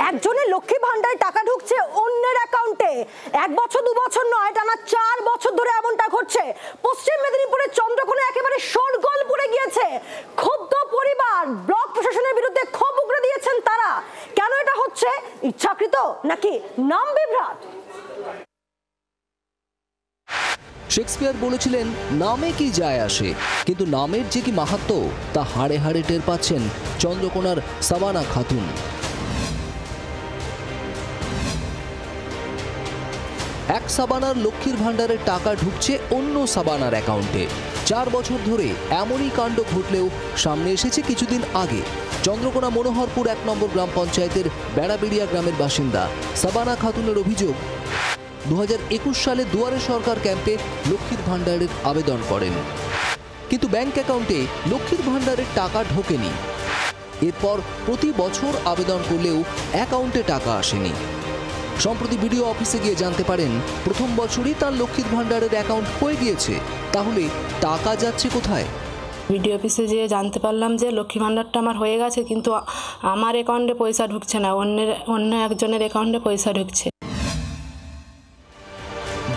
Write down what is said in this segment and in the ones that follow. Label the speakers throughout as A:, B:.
A: একজনের লক্ষ্মী ভান্ডারে টাকা ঢুকছে অন্যের অ্যাকাউন্টে। 1 বছর 2 বছর নয়, টানা 4 বছর ধরে এমনটা ঘটছে। পশ্চিম মেদিনীপুরের চন্দ্রকোনা একেবারে শোরগোল পড়ে গিয়েছে। ক্ষুব্ধ পরিবার, ব্লক প্রশাসনের বিরুদ্ধে ক্ষোভ উগরে দিয়েছেন তারা। কেন এটা হচ্ছে? ইচ্ছাকৃত নাকি নাম বিভ্রাট?
B: শেক্সপিয়ার বলেছিলেন, নামে কি যায় আসে, কিন্তু নামের যে কি মাহাত্ম্য তা হাড়ে হাড়ে টের পাচ্ছেন চন্দ্রকোনার সাবানা খাতুন। এক সাবানার লক্ষ্মীর ভান্ডারের টাকা ঢুকছে অন্য সাবানার অ্যাকাউন্টে। 4 বছর ধরে এমনই কাণ্ড ঘটলেও সামনে এসেছে কিছুদিন আগে। চন্দ্রকোনা মনোহরপুর 1 নম্বর গ্রাম পঞ্চায়েতের বেড়াবেড়িয়া গ্রামের বাসিন্দা সাবানা খাতুনের অভিযোগ, 2021 সালে দুয়ারে সরকার ক্যাম্পে লক্ষ্মীর ভান্ডারের আবেদন করেন, কিন্তু ব্যাংক অ্যাকাউন্টে লক্ষ্মীর ভান্ডারের টাকা ঢোকেনি। এরপর প্রতি বছর আবেদন করলেও অ্যাকাউন্টে টাকা আসেনি। সম্প্রতি বিডিও অফিসে গিয়ে জানতে পারেন, প্রথম বছরই তার লক্ষ্মীর ভান্ডারের অ্যাকাউন্ট হয়ে গিয়েছে। তাহলে টাকা যাচ্ছে কোথায়?
C: বিডিও অফিসে যেয়ে জানতে পারলাম যে লক্ষ্মী ভান্ডারটা আমার হয়ে গেছে, কিন্তু আমার অ্যাকাউন্টে পয়সা ঢুকছে না, অন্য একজনের অ্যাকাউন্টে পয়সা ঢুকছে।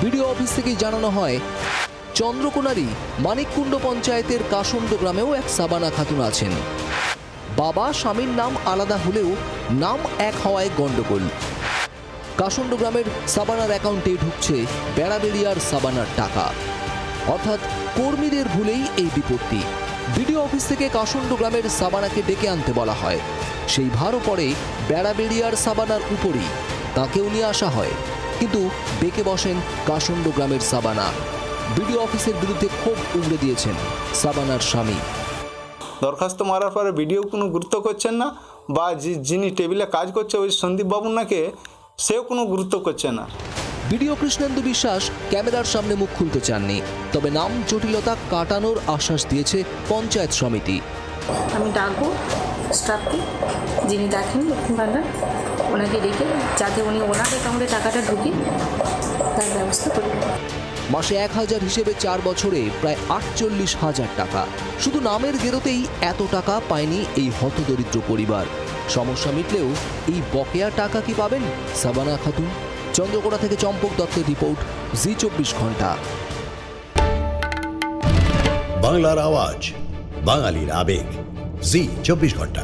B: বিডিও অফিস থেকেই জানানো হয়, চন্দ্রকোনারই মানিককুণ্ড পঞ্চায়েতের কাশন্ড গ্রামেও এক সাবানা খাতুন আছেন। বাবা স্বামীর নাম আলাদা হলেও নাম এক হওয়ায় গন্ডগোল। কাশন্ড গ্রামের সাবানার অ্যাকাউন্টে ঢুকছে বেড়াবেড়িয়ার সাবানার টাকা, অর্থাৎ কর্মীদের ভুলেই এই বিপত্তি। বিডিও অফিস থেকে কাশন্ড গ্রামের সাবানাকে ডেকে আনতে বলা হয়। সেই ভারও পড়ে বেড়াবেড়িয়ার সাবানার উপরই, তাকেও নিয়ে আসা হয়, কিন্তু ডেকে বসেন কাশন্ড গ্রামের সাবানা। বিডিও অফিসের বিরুদ্ধে ক্ষোভ উগড়ে দিয়েছেন সাবানার স্বামী।
D: দরখাস্ত মারার পরে বিডিও কোনো গুরুত্ব করছেন না, বা যিনি টেবিলে কাজ করছে ওই সন্দীপ বাবু নাকে, সেও কোনো গুরুত্ব করছে না।
B: বিডিও কৃষ্ণেন্দু বিশ্বাস ক্যামেরার সামনে মুখ খুলতে চাননি, তবে নাম জটিলতা কাটানোর আশ্বাস দিয়েছে পঞ্চায়েত সমিতি।
E: আমি ডাকবো স্টাফকে, যিনি দেখেন লক্ষ্মী ভান্ডার, ওনাকে ডেকে যাতে উনি ওনার অ্যাকাউন্টে টাকাটা ঢুকে তার ব্যবস্থা করি।
B: মাসে 1000 হিসেবে 4 বছরে প্রায় 48,000 টাকা। শুধু নামের গেরোতেই এত টাকা পায়নি এই হতদরিদ্র পরিবার। সমস্যা মিটলেও এই বকেয়া টাকা কি পাবেন সাবানা খাতুন? চন্দ্রকোনা থেকে চম্পক দত্তের রিপোর্ট, জি24 ঘন্টা।
F: বাংলার আওয়াজ, বাঙালির আবেগ, জি24 ঘন্টা।